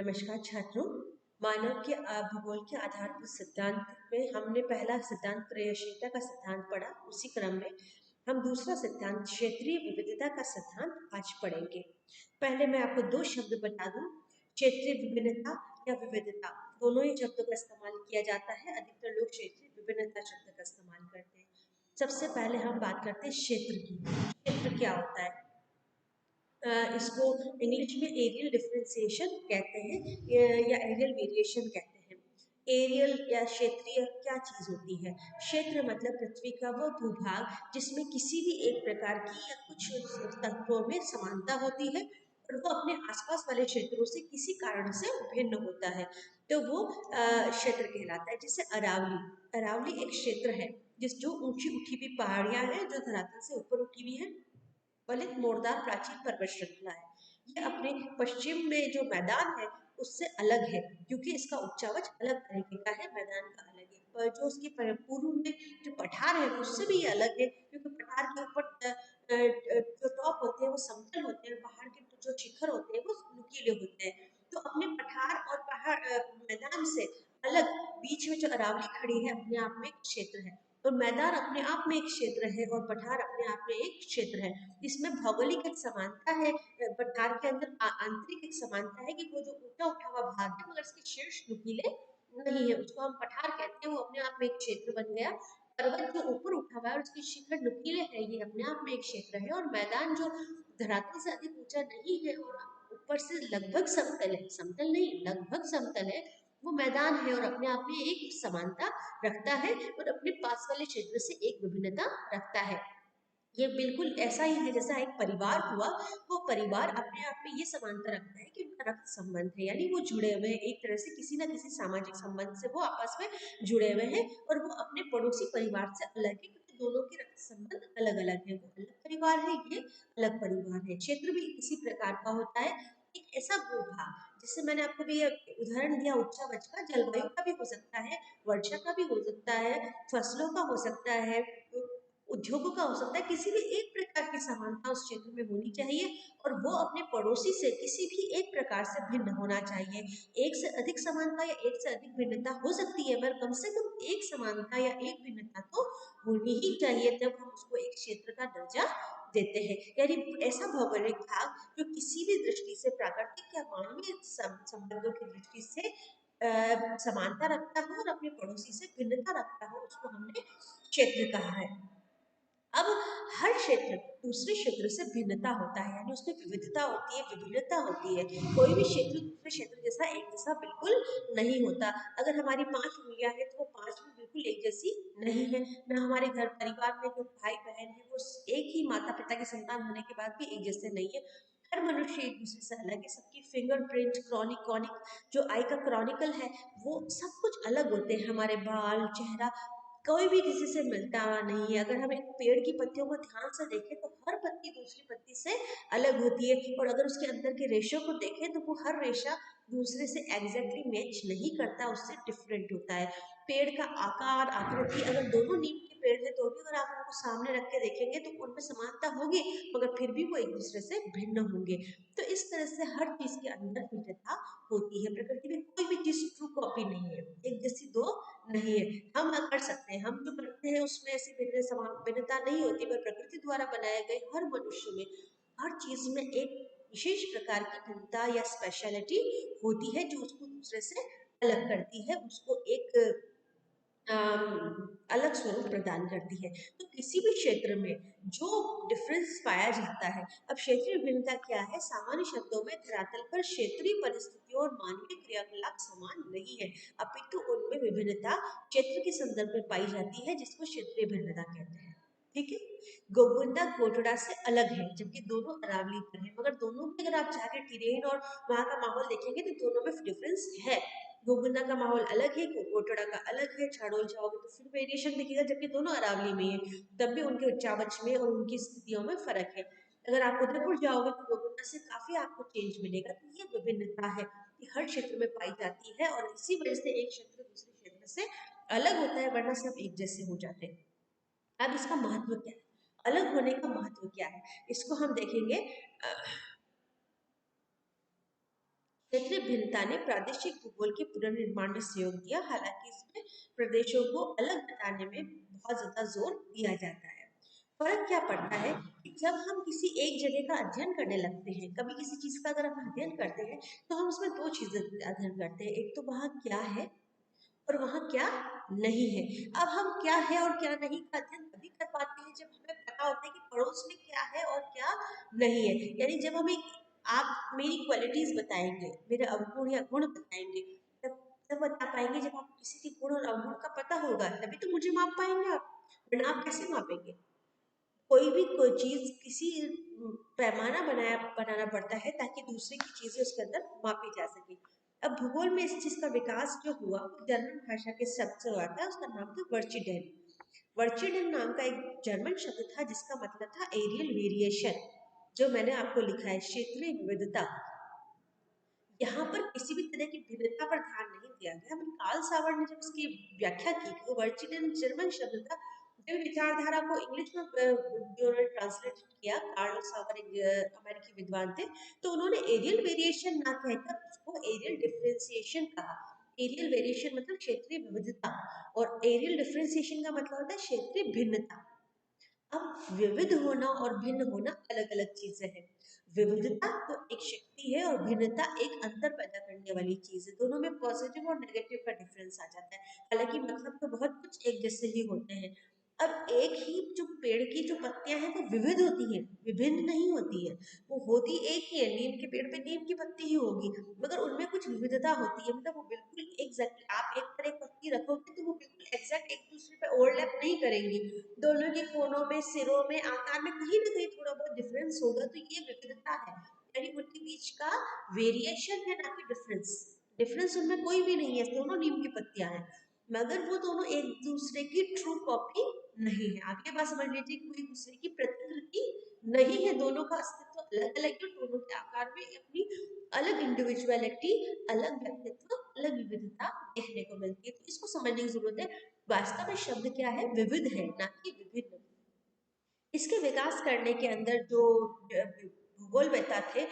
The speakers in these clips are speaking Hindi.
नमस्कार छात्रों। मानव के भूगोल के आधारभूत सिद्धांत में हमने पहला सिद्धांत क्रियाशीलता का सिद्धांत पढ़ा। उसी क्रम में हम दूसरा सिद्धांत क्षेत्रीय विविधता का सिद्धांत आज पढ़ेंगे। पहले मैं आपको दो शब्द बता दूं, क्षेत्रीय विभिन्नता या विविधता, दोनों ही शब्दों का इस्तेमाल किया जाता है। अधिकतर लोग क्षेत्रीय विभिन्नता शब्द का इस्तेमाल करते हैं। सबसे पहले हम बात करते हैं क्षेत्र की। क्षेत्र क्या होता है? इसको इंग्लिश में एरियल डिफरेंशिएशन कहते हैं या एरियल वेरिएशन कहते हैं। एरियल या क्षेत्रीय क्या चीज होती है? क्षेत्र मतलब पृथ्वी का वो भूभाग जिसमें किसी भी एक प्रकार की या कुछ तत्वों में समानता होती है और वो अपने आसपास वाले क्षेत्रों से किसी कारण से भिन्न होता है, तो वो क्षेत्र कहलाता है। जैसे अरावली, अरावली एक क्षेत्र है जो ऊंची उठी हुई पहाड़ियां हैं जो धरातल से ऊपर उठी हुई है, फलित मोड़दार प्राचीन पर्वत श्रृंखला है। ये अपने पश्चिम में जो मैदान है उससे अलग है, क्योंकि इसका उच्चावच अलग तरीके का है, मैदान का अलग है। पर जो उसके पूर्व में जो पठार है उससे भी ये अलग है, क्योंकि पठार के ऊपर जो टॉप होते हैं वो समतल होते हैं, पहाड़ के जो शिखर होते हैं वो नुकीले होते हैं। तो अपने पठार और पहाड़ मैदान से अलग बीच में जो अरावली खड़ी है अपने आप में एक क्षेत्र है, और मैदान अपने आप में एक क्षेत्र है और पठार अपने आप में एक क्षेत्र है। इसमें भौगोलिक एक समानता है, पठार के अंदर आंतरिक एक समानता है कि वो जो ऊंचा उठा हुआ भाग है मगर इसके शीर्ष नुकीले नहीं है, उसको हम पठार कहते हैं। वो अपने आप में एक क्षेत्र बन गया। पर्वत जो ऊपर उठा हुआ है और उसके शिखर नुकीले है, ये अपने आप में एक क्षेत्र है। और मैदान जो धरातल से अधिक ऊंचा नहीं है और ऊपर से लगभग समतल है, समतल नहीं लगभग समतल है, वो मैदान है और अपने आप में एक समानता रखता है और अपने पास वाले क्षेत्र से एक विभिन्नता रखता है। ये बिल्कुल ऐसा ही है जैसा एक परिवार हुआ, वो परिवार अपने आप में ये समानता रखता है कि उनका रक्त संबंध है, यानी वो जुड़े हुए हैं एक तरह से, किसी ना किसी सामाजिक संबंध से वो आपस में जुड़े हुए हैं। और वो अपने पड़ोसी परिवार से अलग है, क्योंकि दोनों के रक्त संबंध अलग अलग है। वो अलग परिवार है, ये अलग परिवार है। क्षेत्र भी इसी प्रकार का होता है, एक ऐसा भूभाग जिससे मैंने आपको भी उदाहरण दिया उच्चावच का, जलवायु का भी हो सकता है, वर्षा का भी हो सकता है, फसलों का हो सकता है, उद्योगों का हो सकता है। किसी भी एक प्रकार की समानता उस क्षेत्र में होनी चाहिए और वो अपने पड़ोसी से किसी भी एक प्रकार से भिन्न होना चाहिए। एक से अधिक समानता या एक से अधिक भिन्नता हो सकती है, पर कम से कम एक समानता या एक भिन्नता तो होनी ही चाहिए, तब हम उसको एक क्षेत्र का दर्जा देते हैं। यानी ऐसा भौगोलिक भाग जो किसी भी दृष्टि से, प्राकृतिक या मानवीय संबंधों की दृष्टि से समानता रखता हो और अपने पड़ोसी से भिन्नता रखता हो, उसको हमने क्षेत्र कहा है। अब हर क्षेत्र दूसरे क्षेत्र से भिन्नता होता है, यानी उसमें विविधता होती है, विभिन्नता होती है। कोई भी क्षेत्र दूसरे क्षेत्र जैसा एक जैसा बिल्कुल नहीं होता। अगर हमारी 5 उंगलियां हैं तो वो 5 भी बिल्कुल एक जैसी नहीं है। ना हमारे घर परिवार में जो भाई बहन है वो एक ही माता पिता की संतान होने के बाद भी एक जैसे नहीं है। हर मनुष्य एक दूसरे से अलग है। सबकी फिंगरप्रिंट, कॉनिक जो आई का क्रॉनिकल है, वो सब कुछ अलग होते हैं। हमारे बाल, चेहरा, कोई भी किसी से मिलता हुआ नहीं है। अगर हम एक पेड़ की पत्तियों को ध्यान से देखें तो हर पत्ती दूसरी पत्ती से अलग होती है, और अगर उसके अंदर के रेशों को देखें तो वो हर रेशा दूसरे से एग्जैक्टली मैच नहीं करता, उससे डिफरेंट होता है। पेड़ का आकार, आकृति, अगर दोनों नीम के पेड़ है तो भी अगर आप उनको सामने रख के देखेंगे तो उनमें समानता होगी, मगर फिर भी वो एक दूसरे से भिन्न होंगे। तो इस तरह से हर चीज के अंदर विविधता होती है। प्रकृति में कोई भी चीज ट्रू कॉपी नहीं है, एक जैसी दो नहीं है। हम कर सकते हैं, हम जो करते हैं उसमें ऐसी भिन्नता नहीं होती, पर प्रकृति द्वारा बनाए गए हर मनुष्य में, हर चीज में एक विशेष प्रकार की भिन्नता या स्पेशलिटी होती है, जो उसको दूसरे से अलग करती है, उसको एक अलग स्वरूप प्रदान करती है। तो किसी भी क्षेत्र में जो डिफरेंस पाया जाता है, अब क्षेत्रीय विभिन्नता क्या है? सामान्य शब्दों में धरातल पर क्षेत्रीय परिस्थितियों और मानवीय क्रियाकलाप समान नहीं है, अपितु उनमें विभिन्नता क्षेत्र के संदर्भ में पाई जाती है, जिसको क्षेत्रीय भिन्नता कहते हैं। ठीक है। गोगुंदा कोटड़ा से अलग है, जबकि दोनों अरावली पर है, मगर दोनों में अगर आप जाके टेरेन और वहाँ का माहौल देखेंगे तो दोनों में डिफरेंस है। गोगुंदा का माहौल अलग है, कोटड़ा का अलग है। छाड़ोल जाओगे तो फिर वेरिएशन दिखेगा, जबकि दोनों अरावली में है, तब भी उनके उच्चावच में और उनकी स्थितियों में फर्क है। अगर आप उदयपुर जाओगे तो गोगुंदा से काफी आपको चेंज मिलेगा। तो ये विभिन्नता है, ये हर क्षेत्र में पाई जाती है, और इसी वजह से एक क्षेत्र दूसरे क्षेत्र से अलग होता है, वरना सब एक जैसे हो जाते हैं। अब इसका महत्व क्या है? अलग होने का महत्व क्या है, इसको हम देखेंगे। क्षेत्रीय भिन्नता ने प्रादेशिक भूगोल के पुनर्निर्माण में सहयोग दिया, हालांकि इसमें प्रदेशों को अलग बताने में बहुत ज्यादा जोर दिया जाता है। फर्क क्या पड़ता है कि जब हम किसी एक जगह का अध्ययन करने लगते हैं, कभी किसी चीज का अगर हम अध्ययन करते हैं तो हम उसमें दो चीजें अध्ययन करते हैं, एक तो वहाँ क्या है और वहाँ क्या नहीं है। अब हम क्या है और क्या नहीं का अध्ययन तभी कर पाते हैं जब हमें पता होता है कि पड़ोस में क्या है और क्या नहीं है। यानी जब हमें आप मेरी क्वालिटीज बताएंगे, मेरे अवगुण या गुण बताएंगे, तब तब बता पाएंगे। जब आपको किसी के गुण और अवगुण का पता होगा तभी तो मुझे माप पाएंगे आप, वरना आप कैसे मापेंगे। कोई चीज किसी बनाना पड़ता है ताकि दूसरे की चीजें उसके अंदर मापी जा सके। अब भूगोल में इस चीज का विकास जो हुआ वो जर्मन भाषा के शब्द से हुआ था, उसका नाम था वर्चिडेन। वर्चिडेन नाम का एक जर्मन शब्द था जिसका मतलब था एरियल वेरिएशन, जो मैंने आपको लिखा है क्षेत्रीय विविधता। यहाँ पर किसी भी तरह की भिन्नता पर ध्यान नहीं दिया गया। कार्ल सावर ने जब उसकी व्याख्या की कि वो वर्चिडेन जर्मन शब्द था, जो विचारधारा को इंग्लिश में जो ट्रांसलेट किया, कार्ल सावर एक अमेरिकी विद्वान थे, तो उन्होंने एरियल वेरिएशन ना कहकर उसको एरियल डिफरेंशिएशन कहा। एरियल वेरिएशन मतलब क्षेत्रीय विविधता और एरियल डिफरेंशिएशन का मतलब होता है क्षेत्रीय भिन्नता। अब विविध होना और भिन्न होना अलग अलग चीजें हैं। विविधता तो एक शक्ति है और भिन्नता एक अंतर पैदा करने वाली चीज है। दोनों में पॉजिटिव और नेगेटिव का डिफरेंस आ जाता है, हालांकि मतलब तो बहुत कुछ एक जैसे ही होते हैं। अब एक ही जो पेड़ की जो पत्तियां हैं वो विविध होती हैं, विभिन्न नहीं होती है। वो होती एक ही है, नीम के पेड़ पे नीम की पत्ती ही होगी, मगर उनमें कुछ विविधता होती है। मतलब वो बिल्कुल एग्जैक्ट आप एक पर एक पत्ती रखोगे तो वो बिल्कुल एग्जैक्ट एक दूसरे पे ओवरलैप नहीं करेंगी। दोनों के कोनों में, सिरों में, आकार में कहीं ना कहीं थोड़ा बहुत डिफरेंस होगा, तो ये विविधता है। यानी उनके बीच का वेरिएशन है, ना कि डिफरेंस। डिफरेंस उनमें कोई भी नहीं है, दोनों नीम की पत्तियां हैं, मगर वो दोनों एक दूसरे की ट्रू कॉपी नहीं है। आप ये बात समझ लीजिए कि कोई दूसरे की प्रतिकृति नहीं है, दोनों का अस्तित्व अलग अलग है, दोनों के आकार में अपनी अलग इंडिविजुअलिटी, अलग व्यक्तित्व, अलग विविधता देखने को मिलती है। तो इसको समझने की जरूरत है। वास्तव में शब्द क्या है, विविध है, ना कि विभिन्न। इसके विकास करने के अंदर जो भूगोलवेत्ता थे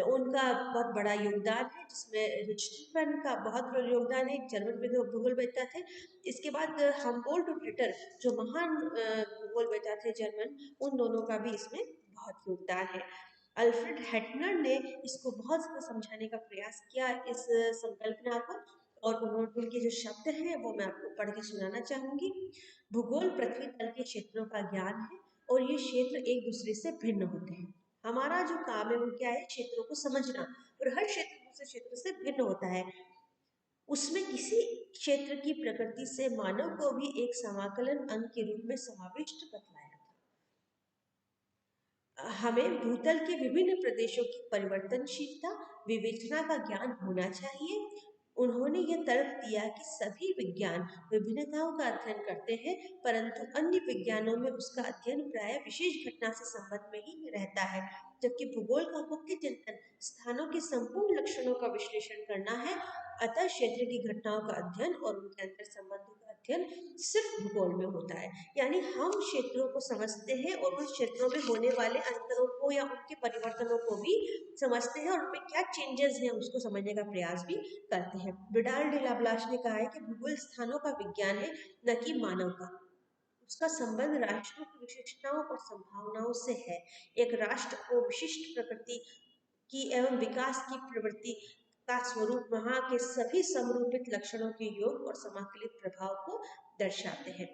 उनका बहुत बड़ा योगदान है, जिसमें रिचटन का बहुत बड़ा योगदान है, जर्मन भूगोलवेत्ता थे। इसके बाद हम्बोल्ट और रिटर जो महान भूगोलवेत्ता थे जर्मन, उन दोनों का भी इसमें बहुत योगदान है। अल्फ्रेड हेटनर ने इसको बहुत ज़्यादा समझाने का प्रयास किया, इस संकल्पना को, और उन्होंने उनके जो शब्द हैं वो मैं आपको पढ़ के सुनाना चाहूंगी। भूगोल पृथ्वी तल के क्षेत्रों का ज्ञान है और ये क्षेत्र एक दूसरे से भिन्न होते हैं। हमारा जो काम है वो क्या है, क्षेत्रों को समझना, और हर क्षेत्र दूसरे क्षेत्र से भिन्न होता है। उसमें किसी क्षेत्र की प्रकृति से मानव को भी एक समाकलन अंग के रूप में समाविष्ट बतलाया। हमें भूतल के विभिन्न प्रदेशों की परिवर्तनशीलता, विवेचना का ज्ञान होना चाहिए। उन्होंने यह तर्क दिया कि सभी विज्ञान विभिन्नताओं का अध्ययन करते हैं, परंतु अन्य विज्ञानों में उसका अध्ययन प्राय विशेष घटना से संबंध में ही रहता है, जबकि भूगोल का मुख्य चिंतन स्थानों के संपूर्ण लक्षणों का विश्लेषण करना है। अतः क्षेत्र की घटनाओं का अध्ययन और उनके अंतर संबंधों का अध्ययन सिर्फ भूगोल में होता है। यानी हम क्षेत्रों को समझते हैं और उन क्षेत्रों में होने वाले अंतरों को या उनके परिवर्तनों को भी समझते हैं, और उनमें क्या चेंजेस हैं उसको समझने का प्रयास भी करते हैं। विडाल डी लाब्लाश ने कहा है कि भूगोल स्थानों का विज्ञान है, न कि मानव का। उसका संबंध राष्ट्रों की विशेषताओं और संभावनाओं से है। एक राष्ट्र को विशिष्ट प्रकृति की एवं विकास की प्रवृत्ति का स्वरूप वहां के सभी समरूपित लक्षणों के योग और समाकलित प्रभाव को दर्शाते हैं।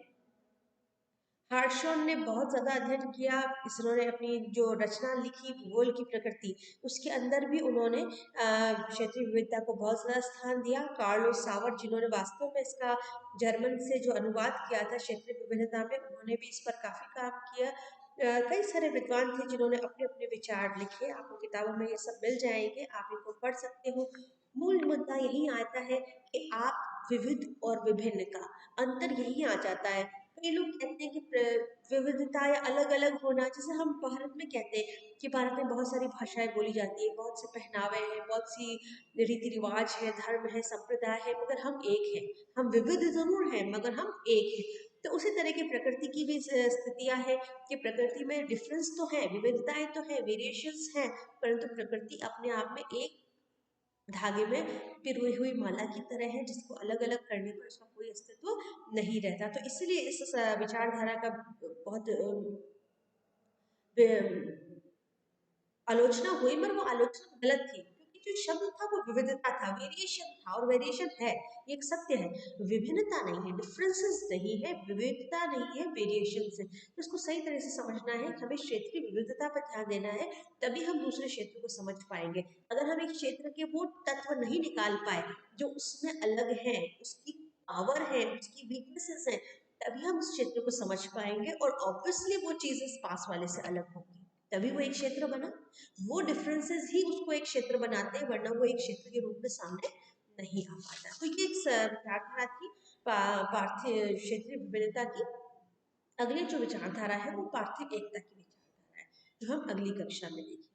हार्शॉन ने बहुत ज़्यादा अध्ययन किया, इन्होंने अपनी जो रचना लिखी भूगोल की प्रकृति, उसके अंदर भी उन्होंने क्षेत्रीय विविधता को बहुत ज़्यादा स्थान दिया। कार्ल सावर, जिन्होंने वास्तव में इसका जर्मन से जो अनुवाद किया था क्षेत्रीय विविधता में, उन्होंने भी इस पर काफ़ी काम किया। कई सारे विद्वान थे जिन्होंने अपने अपने विचार लिखे, आपको किताबों में ये सब मिल जाएंगे, आप इनको पढ़ सकते हो। मूल मुद्दा यही आता है कि आप विविध और विभिन्न का अंतर यही आ जाता है। कई लोग कहते हैं कि विविधता या अलग अलग होना, जैसे हम भारत में कहते हैं कि भारत में बहुत सारी भाषाएं बोली जाती है, बहुत से पहनावे हैं, बहुत सी रीति रिवाज है, धर्म है, संप्रदाय है, मगर हम एक हैं। हम विविध जरूर हैं मगर हम एक हैं। तो उसी तरह की प्रकृति की भी स्थितियां हैं कि प्रकृति में डिफरेंस तो है, विविधताएं तो है, वेरिएशंस हैं, परंतु प्रकृति अपने आप में एक धागे में पिरोई हुई माला की तरह है, जिसको अलग अलग करने पर उसका कोई अस्तित्व नहीं रहता। तो इसलिए इस विचारधारा का बहुत आलोचना हुई, मगर वो आलोचना गलत थी, क्योंकि जो शब्द था वो विविधता था, वेरिएशन था, और वेरिएशन है, ये एक सत्य है। विभिन्नता नहीं है, डिफरेंसेस नहीं है, विविधता नहीं है, वेरिएशन है। तो इसको सही तरह से समझना है, हमें क्षेत्रीय विविधता पर ध्यान देना है, तभी हम दूसरे क्षेत्र को समझ पाएंगे। अगर हम एक क्षेत्र के वो तत्व नहीं निकाल पाए जो उसमें अलग है, उसकी पावर है, उसकी वीकनेसेस है, तभी हम उस क्षेत्र को समझ पाएंगे, और ऑब्वियसली वो चीजें पास वाले से अलग होंगी, तभी वो एक क्षेत्र बना। वो डिफरेंसेस ही उसको एक क्षेत्र बनाते हैं, वरना वो एक क्षेत्र के रूप में सामने नहीं आ पाता। तो ये एक विचारधारा थी पार्थिव क्षेत्रीय विविधता की। अगली जो विचारधारा है वो पार्थिव एकता की विचारधारा है, जो हम अगली कक्षा में देखेंगे।